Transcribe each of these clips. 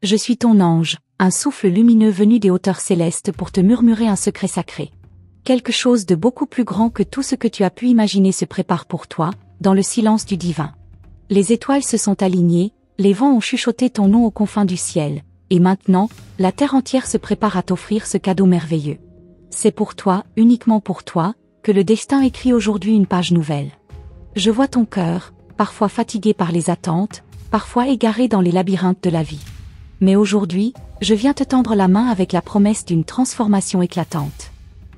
Je suis ton ange, un souffle lumineux venu des hauteurs célestes pour te murmurer un secret sacré. Quelque chose de beaucoup plus grand que tout ce que tu as pu imaginer se prépare pour toi, dans le silence du divin. Les étoiles se sont alignées, les vents ont chuchoté ton nom aux confins du ciel, et maintenant, la terre entière se prépare à t'offrir ce cadeau merveilleux. C'est pour toi, uniquement pour toi, que le destin écrit aujourd'hui une page nouvelle. Je vois ton cœur, parfois fatigué par les attentes, parfois égaré dans les labyrinthes de la vie. Mais aujourd'hui, je viens te tendre la main avec la promesse d'une transformation éclatante.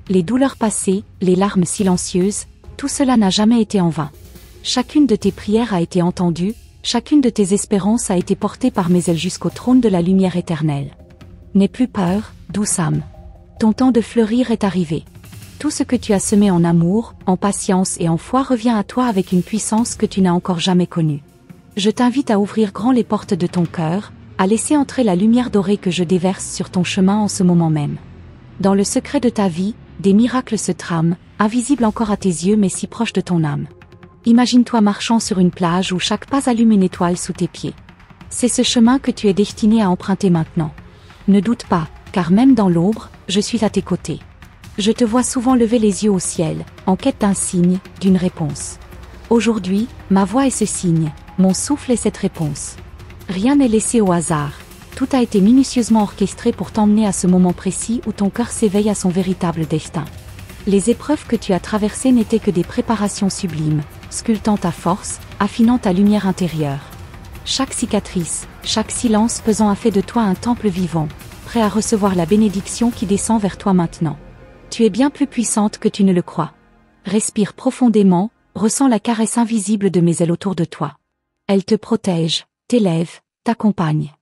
Les douleurs passées, les larmes silencieuses, tout cela n'a jamais été en vain. Chacune de tes prières a été entendue, chacune de tes espérances a été portée par mes ailes jusqu'au trône de la lumière éternelle. N'aie plus peur, douce âme. Ton temps de fleurir est arrivé. Tout ce que tu as semé en amour, en patience et en foi revient à toi avec une puissance que tu n'as encore jamais connue. Je t'invite à ouvrir grand les portes de ton cœur, à laisser entrer la lumière dorée que je déverse sur ton chemin en ce moment même. Dans le secret de ta vie, des miracles se trament, invisibles encore à tes yeux mais si proches de ton âme. Imagine-toi marchant sur une plage où chaque pas allume une étoile sous tes pieds. C'est ce chemin que tu es destiné à emprunter maintenant. Ne doute pas, car même dans l'ombre, je suis à tes côtés. Je te vois souvent lever les yeux au ciel, en quête d'un signe, d'une réponse. Aujourd'hui, ma voix est ce signe, mon souffle est cette réponse. Rien n'est laissé au hasard. Tout a été minutieusement orchestré pour t'emmener à ce moment précis où ton cœur s'éveille à son véritable destin. Les épreuves que tu as traversées n'étaient que des préparations sublimes, sculptant ta force, affinant ta lumière intérieure. Chaque cicatrice, chaque silence pesant a fait de toi un temple vivant, prêt à recevoir la bénédiction qui descend vers toi maintenant. Tu es bien plus puissante que tu ne le crois. Respire profondément, ressens la caresse invisible de mes ailes autour de toi. Elle te protège, t'élève, t'accompagne.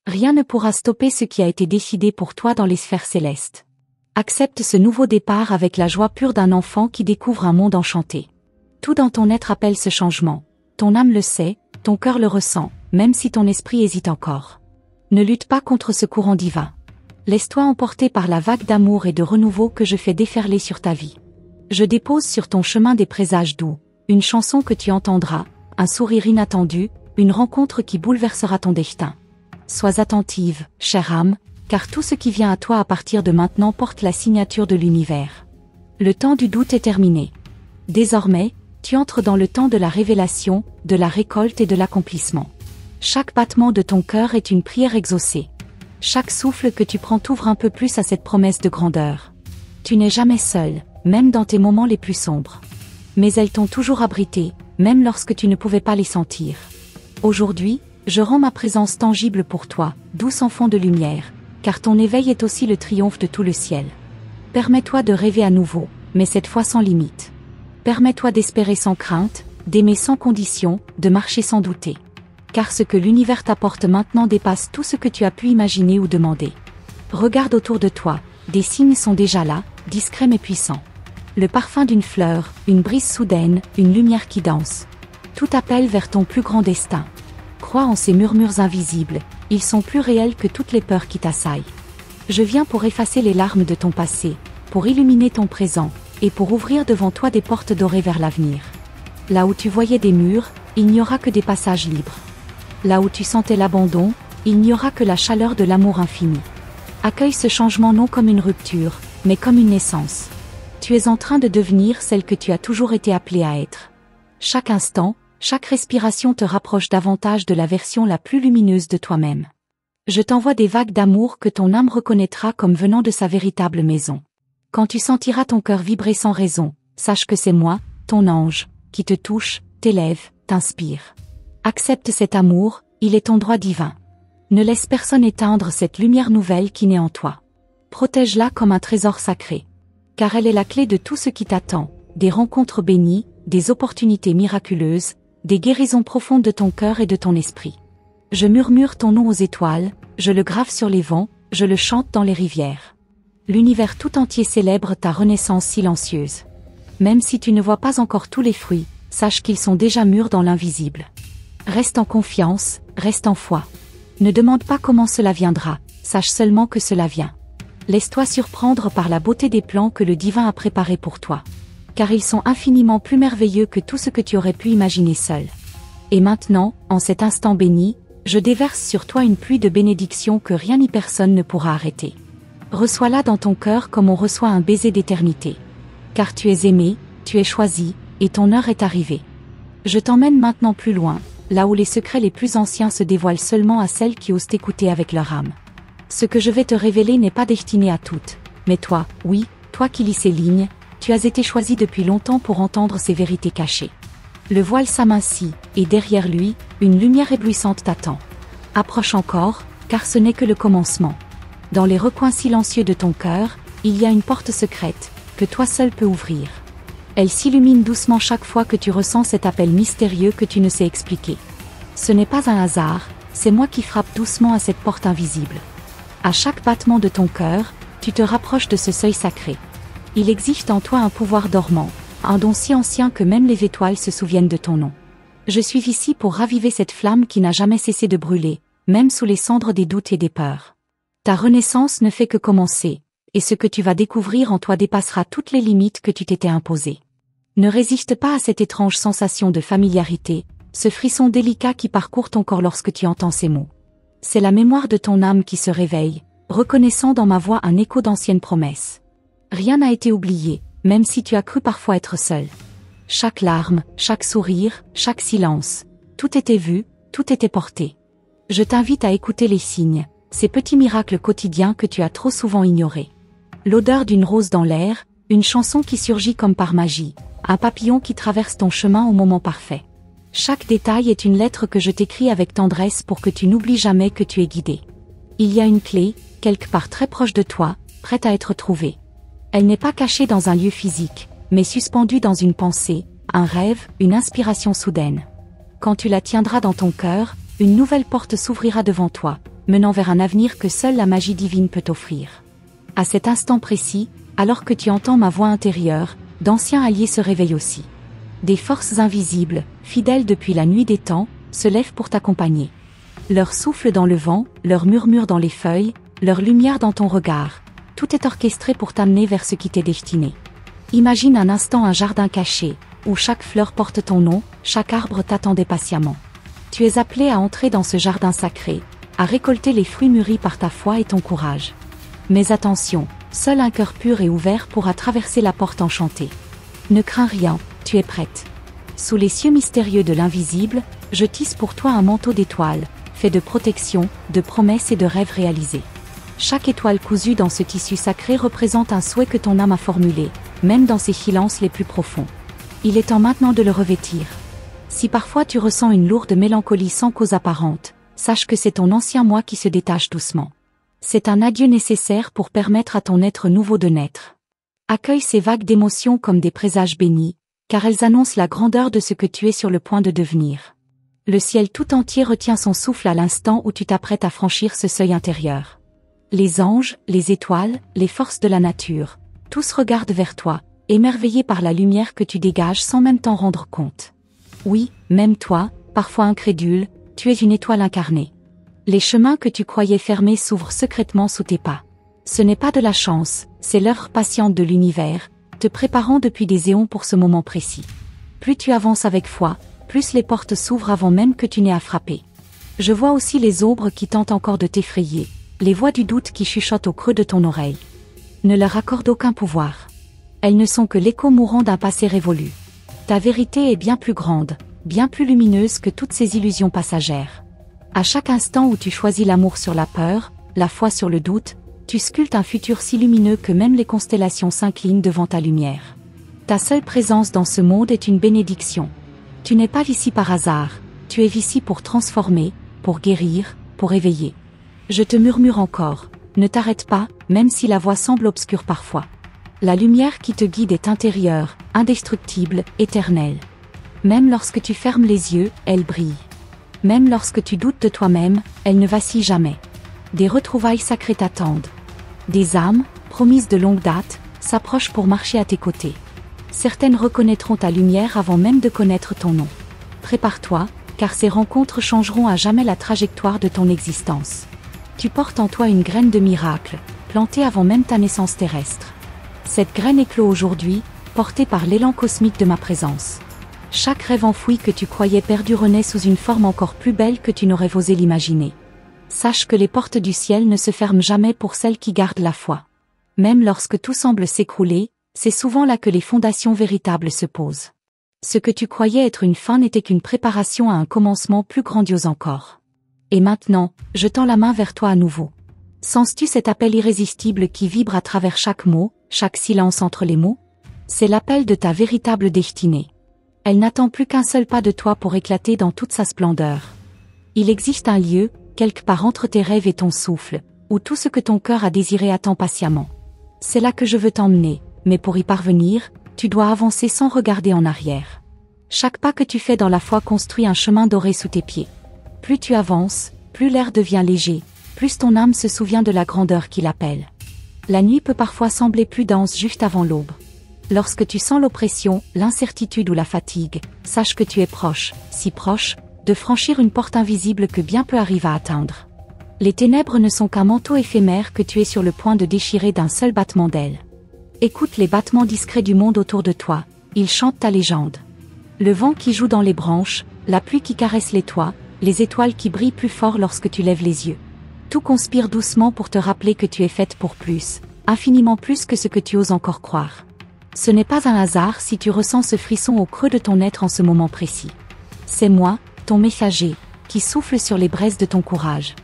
Rien ne pourra stopper ce qui a été décidé pour toi dans les sphères célestes. Accepte ce nouveau départ avec la joie pure d'un enfant qui découvre un monde enchanté. Tout dans ton être appelle ce changement. Ton âme le sait, ton cœur le ressent, même si ton esprit hésite encore. Ne lutte pas contre ce courant divin. Laisse-toi emporter par la vague d'amour et de renouveau que je fais déferler sur ta vie. Je dépose sur ton chemin des présages doux, une chanson que tu entendras, un sourire inattendu, une rencontre qui bouleversera ton destin. Sois attentive, chère âme, car tout ce qui vient à toi à partir de maintenant porte la signature de l'univers. Le temps du doute est terminé. Désormais, tu entres dans le temps de la révélation, de la récolte et de l'accomplissement. Chaque battement de ton cœur est une prière exaucée. Chaque souffle que tu prends t'ouvre un peu plus à cette promesse de grandeur. Tu n'es jamais seul, même dans tes moments les plus sombres. Mais elles t'ont toujours abrité, même lorsque tu ne pouvais pas les sentir. Aujourd'hui, je rends ma présence tangible pour toi, douce enfant de lumière, car ton éveil est aussi le triomphe de tout le ciel. Permets-toi de rêver à nouveau, mais cette fois sans limite. Permets-toi d'espérer sans crainte, d'aimer sans condition, de marcher sans douter. Car ce que l'univers t'apporte maintenant dépasse tout ce que tu as pu imaginer ou demander. Regarde autour de toi, des signes sont déjà là, discrets mais puissants. Le parfum d'une fleur, une brise soudaine, une lumière qui danse. Tout appelle vers ton plus grand destin. Crois en ces murmures invisibles, ils sont plus réels que toutes les peurs qui t'assaillent. Je viens pour effacer les larmes de ton passé, pour illuminer ton présent, et pour ouvrir devant toi des portes dorées vers l'avenir. Là où tu voyais des murs, il n'y aura que des passages libres. Là où tu sentais l'abandon, il n'y aura que la chaleur de l'amour infini. Accueille ce changement non comme une rupture, mais comme une naissance. Tu es en train de devenir celle que tu as toujours été appelée à être. Chaque instant, chaque respiration te rapproche davantage de la version la plus lumineuse de toi-même. Je t'envoie des vagues d'amour que ton âme reconnaîtra comme venant de sa véritable maison. Quand tu sentiras ton cœur vibrer sans raison, sache que c'est moi, ton ange, qui te touche, t'élève, t'inspire. Accepte cet amour, il est ton droit divin. Ne laisse personne éteindre cette lumière nouvelle qui naît en toi. Protège-la comme un trésor sacré. Car elle est la clé de tout ce qui t'attend, des rencontres bénies, des opportunités miraculeuses, des guérisons profondes de ton cœur et de ton esprit. Je murmure ton nom aux étoiles, je le grave sur les vents, je le chante dans les rivières. L'univers tout entier célèbre ta renaissance silencieuse. Même si tu ne vois pas encore tous les fruits, sache qu'ils sont déjà mûrs dans l'invisible. Reste en confiance, reste en foi. Ne demande pas comment cela viendra, sache seulement que cela vient. Laisse-toi surprendre par la beauté des plans que le divin a préparés pour toi. Car ils sont infiniment plus merveilleux que tout ce que tu aurais pu imaginer seul. Et maintenant, en cet instant béni, Je déverse sur toi une pluie de bénédictions que rien ni personne ne pourra arrêter. Reçois-la dans ton cœur comme on reçoit un baiser d'éternité. Car tu es aimé, tu es choisi, et ton heure est arrivée. Je t'emmène maintenant plus loin, là où les secrets les plus anciens se dévoilent seulement à celles qui osent t'écouter avec leur âme. Ce que je vais te révéler n'est pas destiné à toutes, mais toi, oui, toi qui lis ces lignes, tu as été choisi depuis longtemps pour entendre ces vérités cachées. Le voile s'amincit, et derrière lui, une lumière éblouissante t'attend. Approche encore, car ce n'est que le commencement. Dans les recoins silencieux de ton cœur, il y a une porte secrète, que toi seul peux ouvrir. Elle s'illumine doucement chaque fois que tu ressens cet appel mystérieux que tu ne sais expliquer. Ce n'est pas un hasard, c'est moi qui frappe doucement à cette porte invisible. À chaque battement de ton cœur, tu te rapproches de ce seuil sacré. Il existe en toi un pouvoir dormant, un don si ancien que même les étoiles se souviennent de ton nom. Je suis ici pour raviver cette flamme qui n'a jamais cessé de brûler, même sous les cendres des doutes et des peurs. Ta renaissance ne fait que commencer, et ce que tu vas découvrir en toi dépassera toutes les limites que tu t'étais imposées. Ne résiste pas à cette étrange sensation de familiarité, ce frisson délicat qui parcourt ton corps lorsque tu entends ces mots. C'est la mémoire de ton âme qui se réveille, reconnaissant dans ma voix un écho d'anciennes promesses. Rien n'a été oublié, même si tu as cru parfois être seul. Chaque larme, chaque sourire, chaque silence, tout était vu, tout était porté. Je t'invite à écouter les signes, ces petits miracles quotidiens que tu as trop souvent ignorés. L'odeur d'une rose dans l'air, une chanson qui surgit comme par magie, un papillon qui traverse ton chemin au moment parfait. Chaque détail est une lettre que je t'écris avec tendresse pour que tu n'oublies jamais que tu es guidé. Il y a une clé, quelque part très proche de toi, prête à être trouvée. Elle n'est pas cachée dans un lieu physique, mais suspendue dans une pensée, un rêve, une inspiration soudaine. Quand tu la tiendras dans ton cœur, une nouvelle porte s'ouvrira devant toi, menant vers un avenir que seule la magie divine peut offrir. À cet instant précis, alors que tu entends ma voix intérieure, d'anciens alliés se réveillent aussi. Des forces invisibles, fidèles depuis la nuit des temps, se lèvent pour t'accompagner. Leur souffle dans le vent, leur murmure dans les feuilles, leur lumière dans ton regard, tout est orchestré pour t'amener vers ce qui t'est destiné. Imagine un instant un jardin caché, où chaque fleur porte ton nom, chaque arbre t'attendait patiemment. Tu es appelé à entrer dans ce jardin sacré, à récolter les fruits mûris par ta foi et ton courage. Mais attention, seul un cœur pur et ouvert pourra traverser la porte enchantée. Ne crains rien, tu es prête. Sous les cieux mystérieux de l'invisible, je tisse pour toi un manteau d'étoiles, fait de protection, de promesses et de rêves réalisés. Chaque étoile cousue dans ce tissu sacré représente un souhait que ton âme a formulé, même dans ses silences les plus profonds. Il est temps maintenant de le revêtir. Si parfois tu ressens une lourde mélancolie sans cause apparente, sache que c'est ton ancien moi qui se détache doucement. C'est un adieu nécessaire pour permettre à ton être nouveau de naître. Accueille ces vagues d'émotions comme des présages bénis, car elles annoncent la grandeur de ce que tu es sur le point de devenir. Le ciel tout entier retient son souffle à l'instant où tu t'apprêtes à franchir ce seuil intérieur. Les anges, les étoiles, les forces de la nature, tous regardent vers toi, émerveillés par la lumière que tu dégages sans même t'en rendre compte. Oui, même toi, parfois incrédule, tu es une étoile incarnée. Les chemins que tu croyais fermés s'ouvrent secrètement sous tes pas. Ce n'est pas de la chance, c'est l'heure patiente de l'univers, te préparant depuis des éons pour ce moment précis. Plus tu avances avec foi, plus les portes s'ouvrent avant même que tu n'aies à frapper. Je vois aussi les ombres qui tentent encore de t'effrayer, les voix du doute qui chuchotent au creux de ton oreille. Ne leur accorde aucun pouvoir. Elles ne sont que l'écho mourant d'un passé révolu. Ta vérité est bien plus grande, bien plus lumineuse que toutes ces illusions passagères. À chaque instant où tu choisis l'amour sur la peur, la foi sur le doute, tu sculptes un futur si lumineux que même les constellations s'inclinent devant ta lumière. Ta seule présence dans ce monde est une bénédiction. Tu n'es pas ici par hasard, tu es ici pour transformer, pour guérir, pour éveiller. Je te murmure encore, ne t'arrête pas, même si la voix semble obscure parfois. La lumière qui te guide est intérieure, indestructible, éternelle. Même lorsque tu fermes les yeux, elle brille. Même lorsque tu doutes de toi-même, elle ne vacille jamais. Des retrouvailles sacrées t'attendent. Des âmes, promises de longue date, s'approchent pour marcher à tes côtés. Certaines reconnaîtront ta lumière avant même de connaître ton nom. Prépare-toi, car ces rencontres changeront à jamais la trajectoire de ton existence. Tu portes en toi une graine de miracle, plantée avant même ta naissance terrestre. Cette graine éclot aujourd'hui, portée par l'élan cosmique de ma présence. Chaque rêve enfoui que tu croyais perdu renaît sous une forme encore plus belle que tu n'aurais osé l'imaginer. Sache que les portes du ciel ne se ferment jamais pour celles qui gardent la foi. Même lorsque tout semble s'écrouler, c'est souvent là que les fondations véritables se posent. Ce que tu croyais être une fin n'était qu'une préparation à un commencement plus grandiose encore. Et maintenant, je tends la main vers toi à nouveau. Sens-tu cet appel irrésistible qui vibre à travers chaque mot, chaque silence entre les mots? C'est l'appel de ta véritable destinée. Elle n'attend plus qu'un seul pas de toi pour éclater dans toute sa splendeur. Il existe un lieu, quelque part entre tes rêves et ton souffle, où tout ce que ton cœur a désiré attend patiemment. C'est là que je veux t'emmener, mais pour y parvenir, tu dois avancer sans regarder en arrière. Chaque pas que tu fais dans la foi construit un chemin doré sous tes pieds. Plus tu avances, plus l'air devient léger, plus ton âme se souvient de la grandeur qui l'appelle. La nuit peut parfois sembler plus dense juste avant l'aube. Lorsque tu sens l'oppression, l'incertitude ou la fatigue, sache que tu es proche, si proche, de franchir une porte invisible que bien peu arrivent à atteindre. Les ténèbres ne sont qu'un manteau éphémère que tu es sur le point de déchirer d'un seul battement d'aile. Écoute les battements discrets du monde autour de toi, ils chantent ta légende. Le vent qui joue dans les branches, la pluie qui caresse les toits, les étoiles qui brillent plus fort lorsque tu lèves les yeux. Tout conspire doucement pour te rappeler que tu es faite pour plus, infiniment plus que ce que tu oses encore croire. Ce n'est pas un hasard si tu ressens ce frisson au creux de ton être en ce moment précis. C'est moi, ton messager, qui souffle sur les braises de ton courage.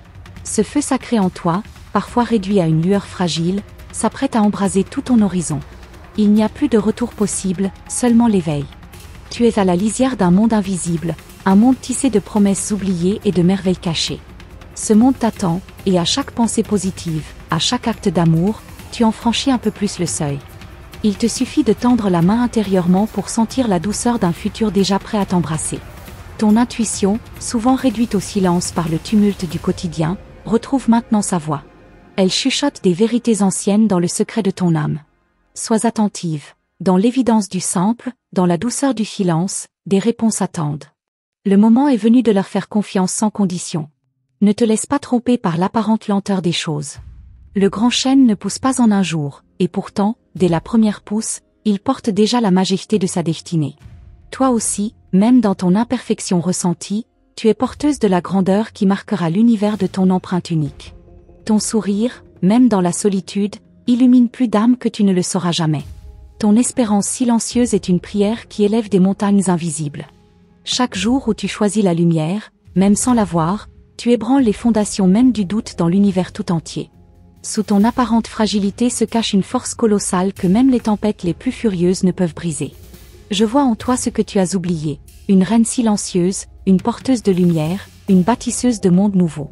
Ce feu sacré en toi, parfois réduit à une lueur fragile, s'apprête à embraser tout ton horizon. Il n'y a plus de retour possible, seulement l'éveil. Tu es à la lisière d'un monde invisible, un monde tissé de promesses oubliées et de merveilles cachées. Ce monde t'attend, et à chaque pensée positive, à chaque acte d'amour, tu en franchis un peu plus le seuil. Il te suffit de tendre la main intérieurement pour sentir la douceur d'un futur déjà prêt à t'embrasser. Ton intuition, souvent réduite au silence par le tumulte du quotidien, retrouve maintenant sa voix. Elle chuchote des vérités anciennes dans le secret de ton âme. Sois attentive. Dans l'évidence du simple, dans la douceur du silence, des réponses attendent. Le moment est venu de leur faire confiance sans condition. Ne te laisse pas tromper par l'apparente lenteur des choses. Le grand chêne ne pousse pas en un jour, et pourtant, dès la première pousse, il porte déjà la majesté de sa destinée. Toi aussi, même dans ton imperfection ressentie, tu es porteuse de la grandeur qui marquera l'univers de ton empreinte unique. Ton sourire, même dans la solitude, illumine plus d'âmes que tu ne le sauras jamais. Ton espérance silencieuse est une prière qui élève des montagnes invisibles. Chaque jour où tu choisis la lumière, même sans la voir, tu ébranles les fondations même du doute dans l'univers tout entier. Sous ton apparente fragilité se cache une force colossale que même les tempêtes les plus furieuses ne peuvent briser. Je vois en toi ce que tu as oublié, une reine silencieuse, une porteuse de lumière, une bâtisseuse de mondes nouveaux.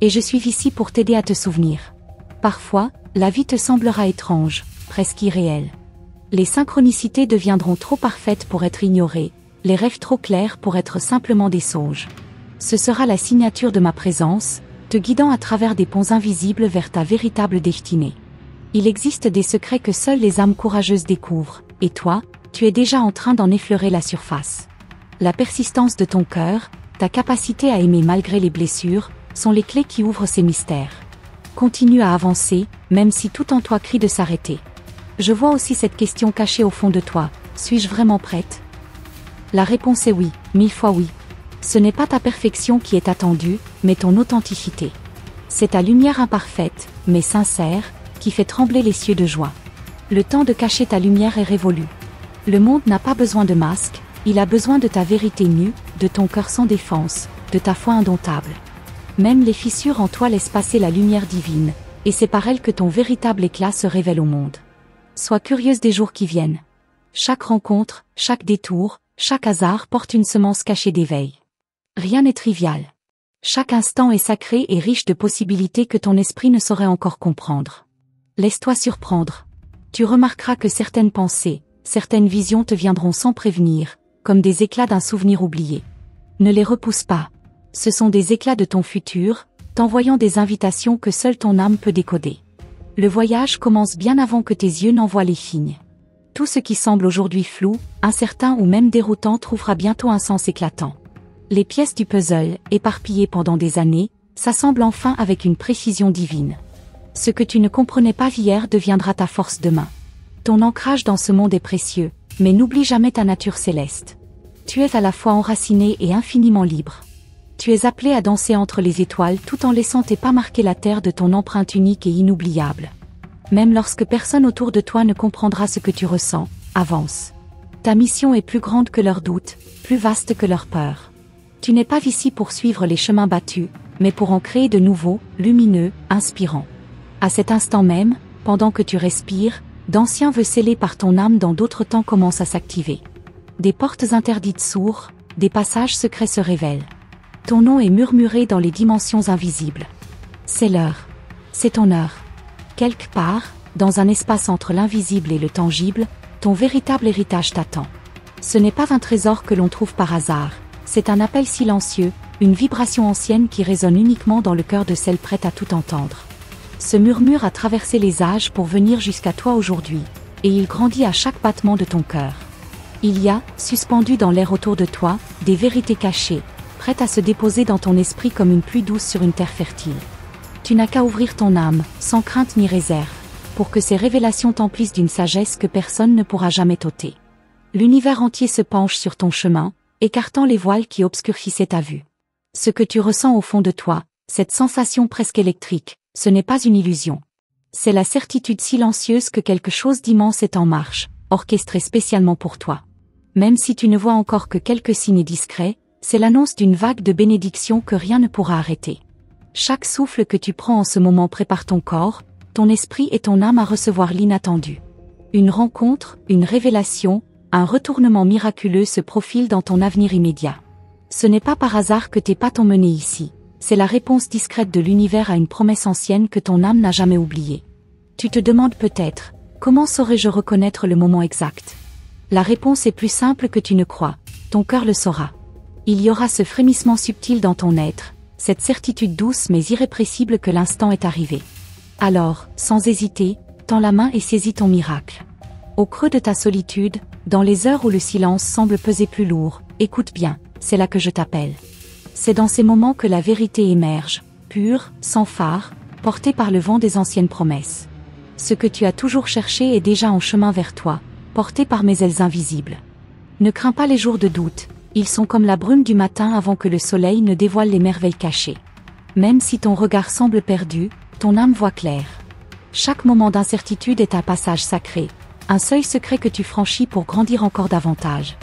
Et je suis ici pour t'aider à te souvenir. Parfois, la vie te semblera étrange, presque irréelle. Les synchronicités deviendront trop parfaites pour être ignorées, les rêves trop clairs pour être simplement des songes. Ce sera la signature de ma présence, te guidant à travers des ponts invisibles vers ta véritable destinée. Il existe des secrets que seules les âmes courageuses découvrent, et toi, tu es déjà en train d'en effleurer la surface. La persistance de ton cœur, ta capacité à aimer malgré les blessures, sont les clés qui ouvrent ces mystères. Continue à avancer, même si tout en toi crie de s'arrêter. Je vois aussi cette question cachée au fond de toi, suis-je vraiment prête? La réponse est oui, 1000 fois oui. Ce n'est pas ta perfection qui est attendue, mais ton authenticité. C'est ta lumière imparfaite, mais sincère, qui fait trembler les cieux de joie. Le temps de cacher ta lumière est révolu. Le monde n'a pas besoin de masque, il a besoin de ta vérité nue, de ton cœur sans défense, de ta foi indomptable. Même les fissures en toi laissent passer la lumière divine, et c'est par elle que ton véritable éclat se révèle au monde. Sois curieuse des jours qui viennent. Chaque rencontre, chaque détour, chaque hasard porte une semence cachée d'éveil. Rien n'est trivial. Chaque instant est sacré et riche de possibilités que ton esprit ne saurait encore comprendre. Laisse-toi surprendre. Tu remarqueras que certaines pensées, certaines visions te viendront sans prévenir, comme des éclats d'un souvenir oublié. Ne les repousse pas. Ce sont des éclats de ton futur, t'envoyant des invitations que seule ton âme peut décoder. Le voyage commence bien avant que tes yeux n'envoient les signes. Tout ce qui semble aujourd'hui flou, incertain ou même déroutant trouvera bientôt un sens éclatant. Les pièces du puzzle, éparpillées pendant des années, s'assemblent enfin avec une précision divine. Ce que tu ne comprenais pas hier deviendra ta force demain. Ton ancrage dans ce monde est précieux, mais n'oublie jamais ta nature céleste. Tu es à la fois enraciné et infiniment libre. Tu es appelé à danser entre les étoiles tout en laissant tes pas marquer la terre de ton empreinte unique et inoubliable. Même lorsque personne autour de toi ne comprendra ce que tu ressens, avance. Ta mission est plus grande que leurs doutes, plus vaste que leurs peurs. Tu n'es pas ici pour suivre les chemins battus, mais pour en créer de nouveaux, lumineux, inspirants. À cet instant même, pendant que tu respires, d'anciens vœux scellés par ton âme dans d'autres temps commencent à s'activer. Des portes interdites s'ouvrent, des passages secrets se révèlent. Ton nom est murmuré dans les dimensions invisibles. C'est l'heure. C'est ton heure. Quelque part, dans un espace entre l'invisible et le tangible, ton véritable héritage t'attend. Ce n'est pas un trésor que l'on trouve par hasard, c'est un appel silencieux, une vibration ancienne qui résonne uniquement dans le cœur de celle prête à tout entendre. Ce murmure a traversé les âges pour venir jusqu'à toi aujourd'hui, et il grandit à chaque battement de ton cœur. Il y a, suspendu dans l'air autour de toi, des vérités cachées, prêtes à se déposer dans ton esprit comme une pluie douce sur une terre fertile. Tu n'as qu'à ouvrir ton âme, sans crainte ni réserve, pour que ces révélations t'emplissent d'une sagesse que personne ne pourra jamais t'ôter. L'univers entier se penche sur ton chemin, écartant les voiles qui obscurcissaient ta vue. Ce que tu ressens au fond de toi, cette sensation presque électrique, ce n'est pas une illusion. C'est la certitude silencieuse que quelque chose d'immense est en marche, orchestré spécialement pour toi. Même si tu ne vois encore que quelques signes discrets, c'est l'annonce d'une vague de bénédictions que rien ne pourra arrêter. Chaque souffle que tu prends en ce moment prépare ton corps, ton esprit et ton âme à recevoir l'inattendu. Une rencontre, une révélation, un retournement miraculeux se profile dans ton avenir immédiat. Ce n'est pas par hasard que tes pas t'ont mené ici, c'est la réponse discrète de l'univers à une promesse ancienne que ton âme n'a jamais oubliée. Tu te demandes peut-être, comment saurais-je reconnaître le moment exact? La réponse est plus simple que tu ne crois, ton cœur le saura. Il y aura ce frémissement subtil dans ton être, cette certitude douce mais irrépressible que l'instant est arrivé. Alors, sans hésiter, tends la main et saisis ton miracle. Au creux de ta solitude, dans les heures où le silence semble peser plus lourd, écoute bien, c'est là que je t'appelle. C'est dans ces moments que la vérité émerge, pure, sans phare, portée par le vent des anciennes promesses. Ce que tu as toujours cherché est déjà en chemin vers toi, porté par mes ailes invisibles. Ne crains pas les jours de doute, ils sont comme la brume du matin avant que le soleil ne dévoile les merveilles cachées. Même si ton regard semble perdu, ton âme voit clair. Chaque moment d'incertitude est un passage sacré, un seuil secret que tu franchis pour grandir encore davantage.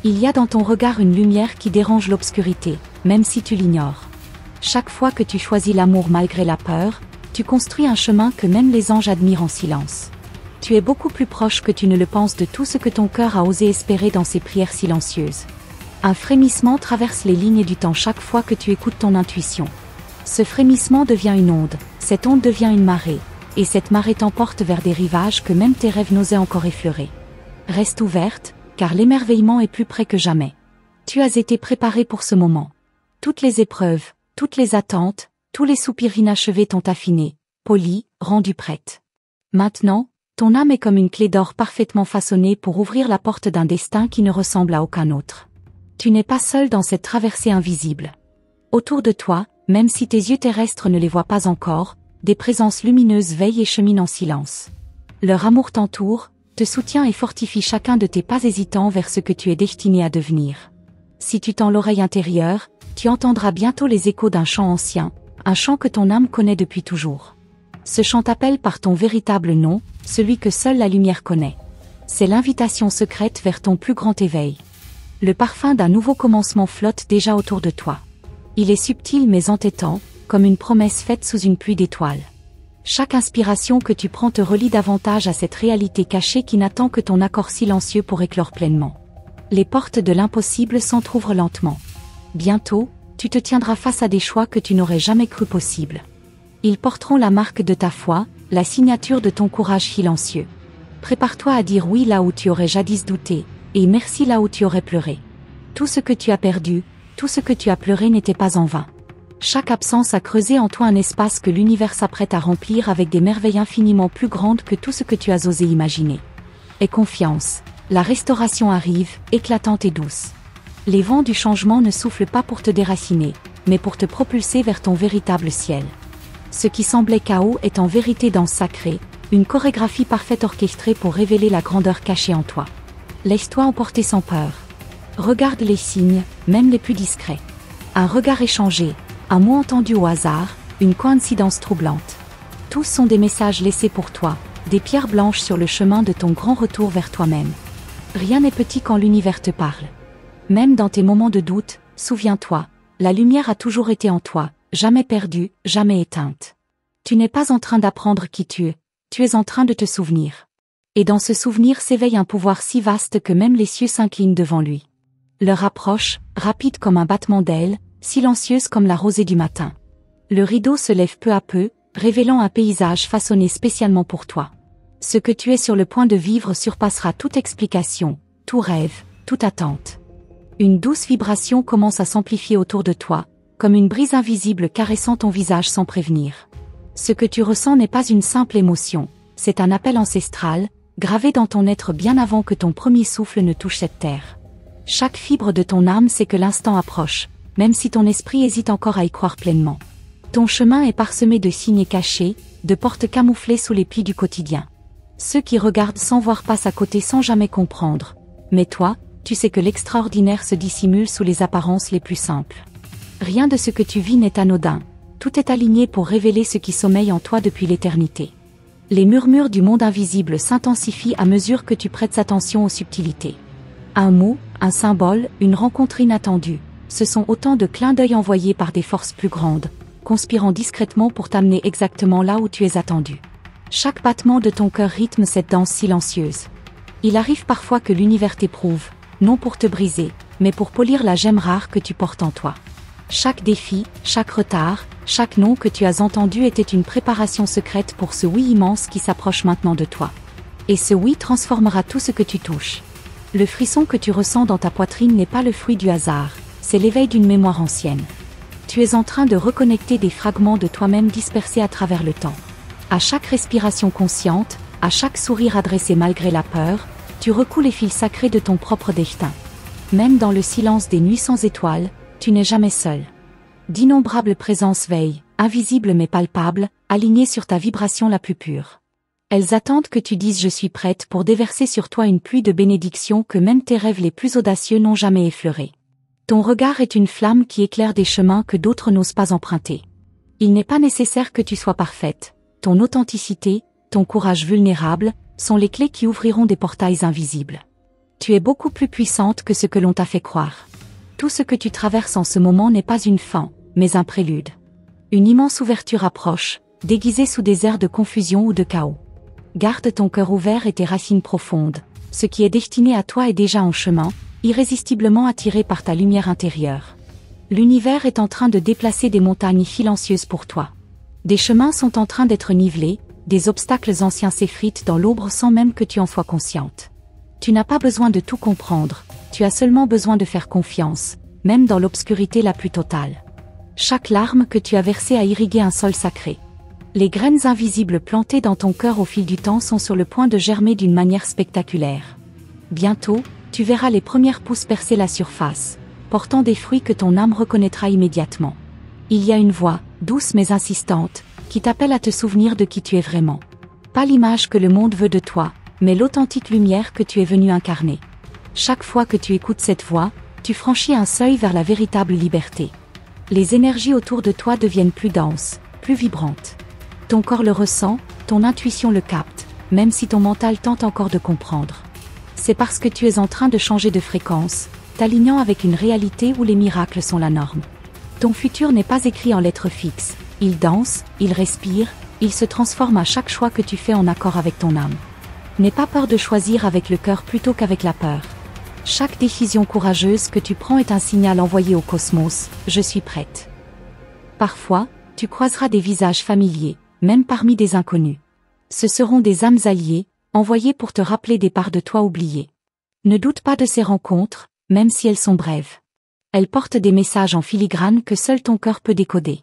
Il y a dans ton regard une lumière qui dérange l'obscurité, même si tu l'ignores. Chaque fois que tu choisis l'amour malgré la peur, tu construis un chemin que même les anges admirent en silence. Tu es beaucoup plus proche que tu ne le penses de tout ce que ton cœur a osé espérer dans ces prières silencieuses. Un frémissement traverse les lignes du temps chaque fois que tu écoutes ton intuition. Ce frémissement devient une onde, cette onde devient une marée, et cette marée t'emporte vers des rivages que même tes rêves n'osaient encore effleurer. Reste ouverte, car l'émerveillement est plus près que jamais. Tu as été préparé pour ce moment. Toutes les épreuves, toutes les attentes, tous les soupirs inachevés t'ont affiné, poli, rendu prête. Maintenant, ton âme est comme une clé d'or parfaitement façonnée pour ouvrir la porte d'un destin qui ne ressemble à aucun autre. Tu n'es pas seul dans cette traversée invisible. Autour de toi, même si tes yeux terrestres ne les voient pas encore, des présences lumineuses veillent et cheminent en silence. Leur amour t'entoure, te soutient et fortifie chacun de tes pas hésitants vers ce que tu es destiné à devenir. Si tu tends l'oreille intérieure, tu entendras bientôt les échos d'un chant ancien, un chant que ton âme connaît depuis toujours. Ce chant t'appelle par ton véritable nom, celui que seule la lumière connaît. C'est l'invitation secrète vers ton plus grand éveil. Le parfum d'un nouveau commencement flotte déjà autour de toi. Il est subtil mais entêtant, comme une promesse faite sous une pluie d'étoiles. Chaque inspiration que tu prends te relie davantage à cette réalité cachée qui n'attend que ton accord silencieux pour éclore pleinement. Les portes de l'impossible s'entr'ouvrent lentement. Bientôt, tu te tiendras face à des choix que tu n'aurais jamais cru possibles. Ils porteront la marque de ta foi, la signature de ton courage silencieux. Prépare-toi à dire oui là où tu aurais jadis douté, et merci là où tu aurais pleuré. Tout ce que tu as perdu, tout ce que tu as pleuré n'était pas en vain. Chaque absence a creusé en toi un espace que l'univers s'apprête à remplir avec des merveilles infiniment plus grandes que tout ce que tu as osé imaginer. Aie confiance, la restauration arrive, éclatante et douce. Les vents du changement ne soufflent pas pour te déraciner, mais pour te propulser vers ton véritable ciel. Ce qui semblait chaos est en vérité danse sacrée, une chorégraphie parfaite orchestrée pour révéler la grandeur cachée en toi. Laisse-toi emporter sans peur. Regarde les signes, même les plus discrets. Un regard échangé, un mot entendu au hasard, une coïncidence troublante. Tous sont des messages laissés pour toi, des pierres blanches sur le chemin de ton grand retour vers toi-même. Rien n'est petit quand l'univers te parle. Même dans tes moments de doute, souviens-toi, la lumière a toujours été en toi, jamais perdue, jamais éteinte. Tu n'es pas en train d'apprendre qui tu es en train de te souvenir. Et dans ce souvenir s'éveille un pouvoir si vaste que même les cieux s'inclinent devant lui. Leur approche, rapide comme un battement d'ailes, silencieuse comme la rosée du matin. Le rideau se lève peu à peu, révélant un paysage façonné spécialement pour toi. Ce que tu es sur le point de vivre surpassera toute explication, tout rêve, toute attente. Une douce vibration commence à s'amplifier autour de toi, comme une brise invisible caressant ton visage sans prévenir. Ce que tu ressens n'est pas une simple émotion, c'est un appel ancestral, gravé dans ton être bien avant que ton premier souffle ne touche cette terre. Chaque fibre de ton âme sait que l'instant approche, même si ton esprit hésite encore à y croire pleinement. Ton chemin est parsemé de signes cachés, de portes camouflées sous les plis du quotidien. Ceux qui regardent sans voir passent à côté sans jamais comprendre. Mais toi, tu sais que l'extraordinaire se dissimule sous les apparences les plus simples. Rien de ce que tu vis n'est anodin, tout est aligné pour révéler ce qui sommeille en toi depuis l'éternité. Les murmures du monde invisible s'intensifient à mesure que tu prêtes attention aux subtilités. Un mot, un symbole, une rencontre inattendue, ce sont autant de clins d'œil envoyés par des forces plus grandes, conspirant discrètement pour t'amener exactement là où tu es attendu. Chaque battement de ton cœur rythme cette danse silencieuse. Il arrive parfois que l'univers t'éprouve, non pour te briser, mais pour polir la gemme rare que tu portes en toi. Chaque défi, chaque retard, chaque nom que tu as entendu était une préparation secrète pour ce oui immense qui s'approche maintenant de toi. Et ce oui transformera tout ce que tu touches. Le frisson que tu ressens dans ta poitrine n'est pas le fruit du hasard, c'est l'éveil d'une mémoire ancienne. Tu es en train de reconnecter des fragments de toi-même dispersés à travers le temps. À chaque respiration consciente, à chaque sourire adressé malgré la peur, tu recoues les fils sacrés de ton propre destin. Même dans le silence des nuits sans étoiles, tu n'es jamais seul. D'innombrables présences veillent, invisibles mais palpables, alignées sur ta vibration la plus pure. Elles attendent que tu dises « Je suis prête » pour déverser sur toi une pluie de bénédictions que même tes rêves les plus audacieux n'ont jamais effleurés. Ton regard est une flamme qui éclaire des chemins que d'autres n'osent pas emprunter. Il n'est pas nécessaire que tu sois parfaite. Ton authenticité, ton courage vulnérable, sont les clés qui ouvriront des portails invisibles. Tu es beaucoup plus puissante que ce que l'on t'a fait croire. Tout ce que tu traverses en ce moment n'est pas une fin, mais un prélude. Une immense ouverture approche, déguisée sous des airs de confusion ou de chaos. Garde ton cœur ouvert et tes racines profondes. Ce qui est destiné à toi est déjà en chemin, irrésistiblement attiré par ta lumière intérieure. L'univers est en train de déplacer des montagnes silencieuses pour toi. Des chemins sont en train d'être nivelés, des obstacles anciens s'effritent dans l'ombre sans même que tu en sois consciente. Tu n'as pas besoin de tout comprendre, tu as seulement besoin de faire confiance, même dans l'obscurité la plus totale. Chaque larme que tu as versée a irrigué un sol sacré. Les graines invisibles plantées dans ton cœur au fil du temps sont sur le point de germer d'une manière spectaculaire. Bientôt, tu verras les premières pousses percer la surface, portant des fruits que ton âme reconnaîtra immédiatement. Il y a une voix, douce mais insistante, qui t'appelle à te souvenir de qui tu es vraiment. Pas l'image que le monde veut de toi, mais l'authentique lumière que tu es venu incarner. Chaque fois que tu écoutes cette voix, tu franchis un seuil vers la véritable liberté. Les énergies autour de toi deviennent plus denses, plus vibrantes. Ton corps le ressent, ton intuition le capte, même si ton mental tente encore de comprendre. C'est parce que tu es en train de changer de fréquence, t'alignant avec une réalité où les miracles sont la norme. Ton futur n'est pas écrit en lettres fixes, il danse, il respire, il se transforme à chaque choix que tu fais en accord avec ton âme. N'aie pas peur de choisir avec le cœur plutôt qu'avec la peur. Chaque décision courageuse que tu prends est un signal envoyé au cosmos, je suis prête. Parfois, tu croiseras des visages familiers, même parmi des inconnus. Ce seront des âmes alliées, envoyées pour te rappeler des parts de toi oubliées. Ne doute pas de ces rencontres, même si elles sont brèves. Elles portent des messages en filigrane que seul ton cœur peut décoder.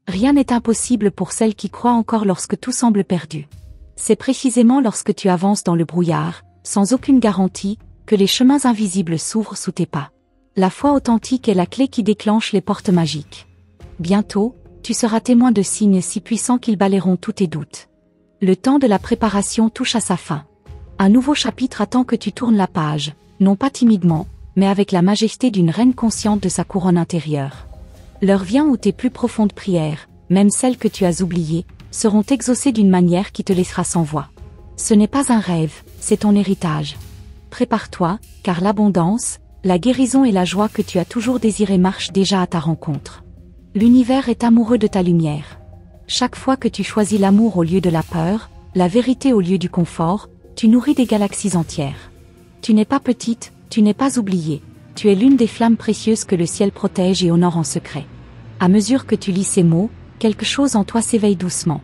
Rien n'est impossible pour celles qui croient encore lorsque tout semble perdu. C'est précisément lorsque tu avances dans le brouillard, sans aucune garantie, que les chemins invisibles s'ouvrent sous tes pas. La foi authentique est la clé qui déclenche les portes magiques. Bientôt, tu seras témoin de signes si puissants qu'ils balayeront tous tes doutes. Le temps de la préparation touche à sa fin. Un nouveau chapitre attend que tu tournes la page, non pas timidement, mais avec la majesté d'une reine consciente de sa couronne intérieure. L'heure vient où tes plus profondes prières, même celles que tu as oubliées, seront exaucées d'une manière qui te laissera sans voix. Ce n'est pas un rêve, c'est ton héritage. Prépare-toi, car l'abondance, la guérison et la joie que tu as toujours désirées marchent déjà à ta rencontre. L'univers est amoureux de ta lumière. Chaque fois que tu choisis l'amour au lieu de la peur, la vérité au lieu du confort, tu nourris des galaxies entières. Tu n'es pas petite, tu n'es pas oubliée. Tu es l'une des flammes précieuses que le ciel protège et honore en secret. À mesure que tu lis ces mots, quelque chose en toi s'éveille doucement.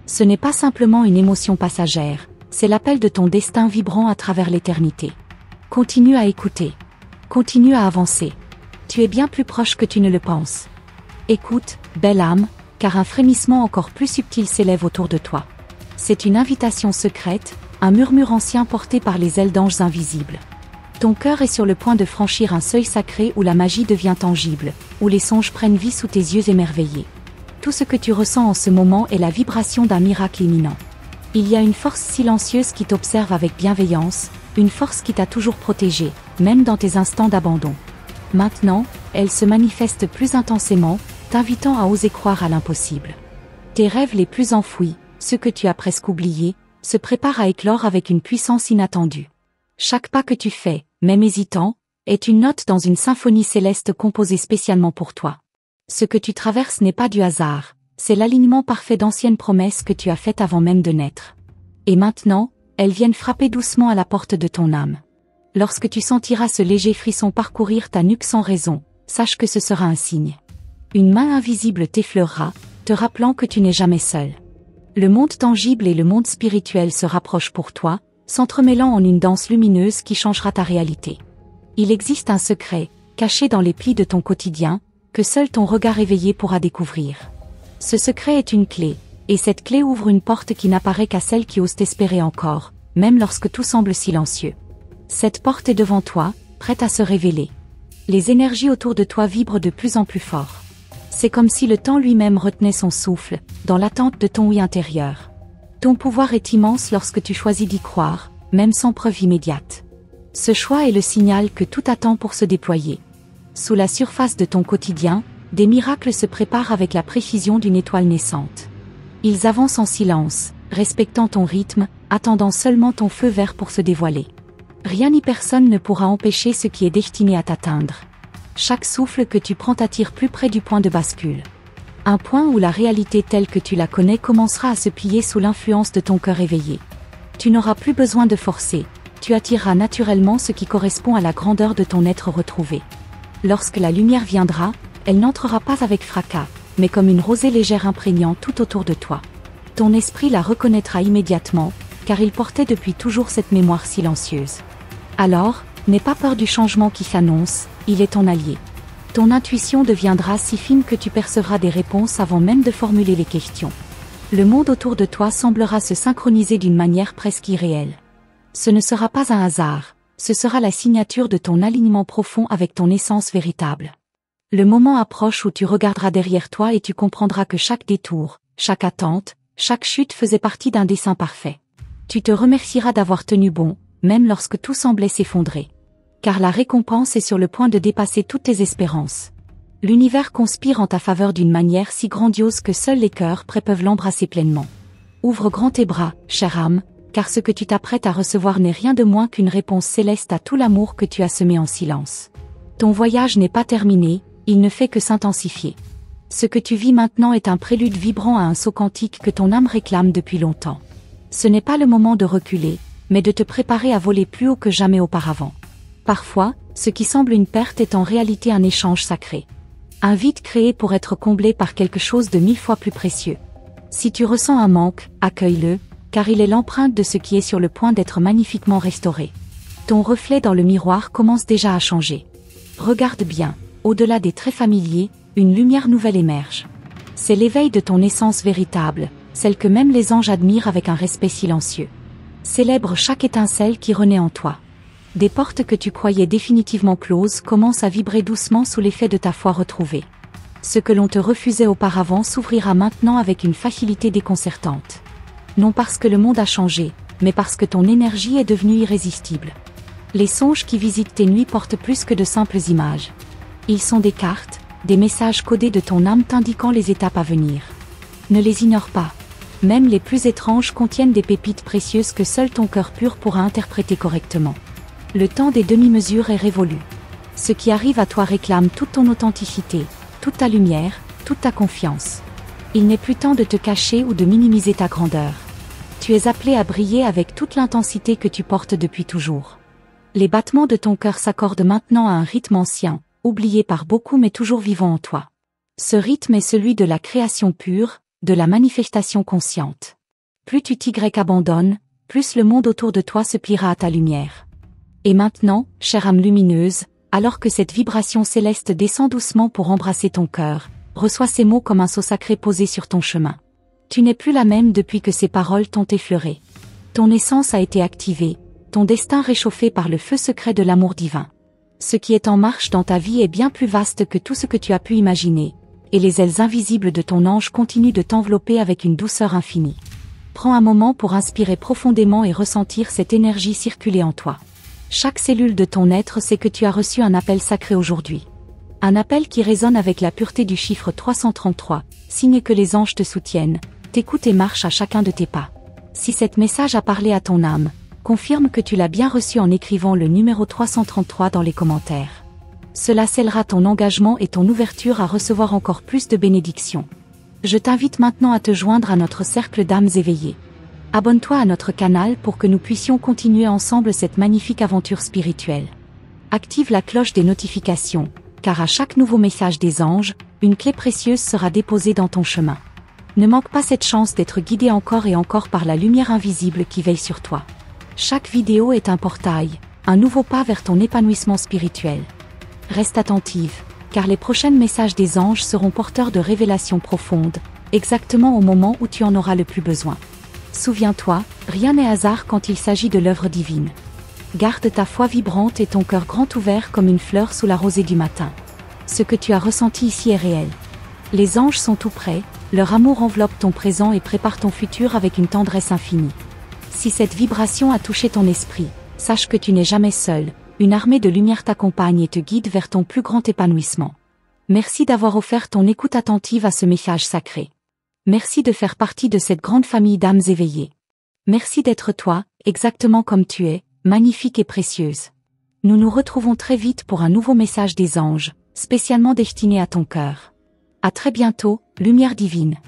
Ce n'est pas simplement une émotion passagère, c'est l'appel de ton destin vibrant à travers l'éternité. Continue à écouter. Continue à avancer. Tu es bien plus proche que tu ne le penses. Écoute, belle âme, car un frémissement encore plus subtil s'élève autour de toi. C'est une invitation secrète, un murmure ancien porté par les ailes d'anges invisibles. Ton cœur est sur le point de franchir un seuil sacré où la magie devient tangible, où les songes prennent vie sous tes yeux émerveillés. Tout ce que tu ressens en ce moment est la vibration d'un miracle imminent. Il y a une force silencieuse qui t'observe avec bienveillance, une force qui t'a toujours protégé, même dans tes instants d'abandon. Maintenant, elle se manifeste plus intensément, t'invitant à oser croire à l'impossible. Tes rêves les plus enfouis, ceux que tu as presque oubliés, se préparent à éclore avec une puissance inattendue. Chaque pas que tu fais, même hésitant, est une note dans une symphonie céleste composée spécialement pour toi. Ce que tu traverses n'est pas du hasard, c'est l'alignement parfait d'anciennes promesses que tu as faites avant même de naître. Et maintenant, elles viennent frapper doucement à la porte de ton âme. Lorsque tu sentiras ce léger frisson parcourir ta nuque sans raison, sache que ce sera un signe. Une main invisible t'effleurera, te rappelant que tu n'es jamais seul. Le monde tangible et le monde spirituel se rapprochent pour toi, s'entremêlant en une danse lumineuse qui changera ta réalité. Il existe un secret, caché dans les plis de ton quotidien, que seul ton regard éveillé pourra découvrir. Ce secret est une clé, et cette clé ouvre une porte qui n'apparaît qu'à celles qui osent espérer encore, même lorsque tout semble silencieux. Cette porte est devant toi, prête à se révéler. Les énergies autour de toi vibrent de plus en plus fort. C'est comme si le temps lui-même retenait son souffle, dans l'attente de ton oui intérieur. Ton pouvoir est immense lorsque tu choisis d'y croire, même sans preuve immédiate. Ce choix est le signal que tout attend pour se déployer. Sous la surface de ton quotidien, des miracles se préparent avec la précision d'une étoile naissante. Ils avancent en silence, respectant ton rythme, attendant seulement ton feu vert pour se dévoiler. Rien ni personne ne pourra empêcher ce qui est destiné à t'atteindre. Chaque souffle que tu prends t'attire plus près du point de bascule. Un point où la réalité telle que tu la connais commencera à se plier sous l'influence de ton cœur éveillé. Tu n'auras plus besoin de forcer, tu attireras naturellement ce qui correspond à la grandeur de ton être retrouvé. Lorsque la lumière viendra, elle n'entrera pas avec fracas, mais comme une rosée légère imprégnant tout autour de toi. Ton esprit la reconnaîtra immédiatement, car il portait depuis toujours cette mémoire silencieuse. Alors, n'aie pas peur du changement qui s'annonce, il est ton allié. Ton intuition deviendra si fine que tu percevras des réponses avant même de formuler les questions. Le monde autour de toi semblera se synchroniser d'une manière presque irréelle. Ce ne sera pas un hasard, ce sera la signature de ton alignement profond avec ton essence véritable. Le moment approche où tu regarderas derrière toi et tu comprendras que chaque détour, chaque attente, chaque chute faisait partie d'un dessein parfait. Tu te remercieras d'avoir tenu bon, même lorsque tout semblait s'effondrer. Car la récompense est sur le point de dépasser toutes tes espérances. L'univers conspire en ta faveur d'une manière si grandiose que seuls les cœurs prêts peuvent l'embrasser pleinement. Ouvre grand tes bras, chère âme, car ce que tu t'apprêtes à recevoir n'est rien de moins qu'une réponse céleste à tout l'amour que tu as semé en silence. Ton voyage n'est pas terminé, il ne fait que s'intensifier. Ce que tu vis maintenant est un prélude vibrant à un saut quantique que ton âme réclame depuis longtemps. Ce n'est pas le moment de reculer, mais de te préparer à voler plus haut que jamais auparavant. Parfois, ce qui semble une perte est en réalité un échange sacré. Un vide créé pour être comblé par quelque chose de 1000 fois plus précieux. Si tu ressens un manque, accueille-le, car il est l'empreinte de ce qui est sur le point d'être magnifiquement restauré. Ton reflet dans le miroir commence déjà à changer. Regarde bien, au-delà des traits familiers, une lumière nouvelle émerge. C'est l'éveil de ton essence véritable, celle que même les anges admirent avec un respect silencieux. Célèbre chaque étincelle qui renaît en toi. Des portes que tu croyais définitivement closes commencent à vibrer doucement sous l'effet de ta foi retrouvée. Ce que l'on te refusait auparavant s'ouvrira maintenant avec une facilité déconcertante. Non parce que le monde a changé, mais parce que ton énergie est devenue irrésistible. Les songes qui visitent tes nuits portent plus que de simples images. Ils sont des cartes, des messages codés de ton âme t'indiquant les étapes à venir. Ne les ignore pas. Même les plus étranges contiennent des pépites précieuses que seul ton cœur pur pourra interpréter correctement. Le temps des demi-mesures est révolu. Ce qui arrive à toi réclame toute ton authenticité, toute ta lumière, toute ta confiance. Il n'est plus temps de te cacher ou de minimiser ta grandeur. Tu es appelé à briller avec toute l'intensité que tu portes depuis toujours. Les battements de ton cœur s'accordent maintenant à un rythme ancien, oublié par beaucoup mais toujours vivant en toi. Ce rythme est celui de la création pure, de la manifestation consciente. Plus tu abandonnes, plus le monde autour de toi se pliera à ta lumière. Et maintenant, chère âme lumineuse, alors que cette vibration céleste descend doucement pour embrasser ton cœur, reçois ces mots comme un sceau sacré posé sur ton chemin. Tu n'es plus la même depuis que ces paroles t'ont effleuré. Ton essence a été activée, ton destin réchauffé par le feu secret de l'amour divin. Ce qui est en marche dans ta vie est bien plus vaste que tout ce que tu as pu imaginer, et les ailes invisibles de ton ange continuent de t'envelopper avec une douceur infinie. Prends un moment pour inspirer profondément et ressentir cette énergie circuler en toi. Chaque cellule de ton être sait que tu as reçu un appel sacré aujourd'hui. Un appel qui résonne avec la pureté du chiffre 333, signe que les anges te soutiennent, t'écoutent et marchent à chacun de tes pas. Si cet message a parlé à ton âme, confirme que tu l'as bien reçu en écrivant le numéro 333 dans les commentaires. Cela scellera ton engagement et ton ouverture à recevoir encore plus de bénédictions. Je t'invite maintenant à te joindre à notre cercle d'âmes éveillées. Abonne-toi à notre canal pour que nous puissions continuer ensemble cette magnifique aventure spirituelle. Active la cloche des notifications, car à chaque nouveau message des anges, une clé précieuse sera déposée dans ton chemin. Ne manque pas cette chance d'être guidé encore et encore par la lumière invisible qui veille sur toi. Chaque vidéo est un portail, un nouveau pas vers ton épanouissement spirituel. Reste attentive, car les prochains messages des anges seront porteurs de révélations profondes, exactement au moment où tu en auras le plus besoin. Souviens-toi, rien n'est hasard quand il s'agit de l'œuvre divine. Garde ta foi vibrante et ton cœur grand ouvert comme une fleur sous la rosée du matin. Ce que tu as ressenti ici est réel. Les anges sont tout près, leur amour enveloppe ton présent et prépare ton futur avec une tendresse infinie. Si cette vibration a touché ton esprit, sache que tu n'es jamais seul. Une armée de lumière t'accompagne et te guide vers ton plus grand épanouissement. Merci d'avoir offert ton écoute attentive à ce message sacré. Merci de faire partie de cette grande famille d'âmes éveillées. Merci d'être toi, exactement comme tu es, magnifique et précieuse. Nous nous retrouvons très vite pour un nouveau message des anges, spécialement destiné à ton cœur. À très bientôt, lumière divine.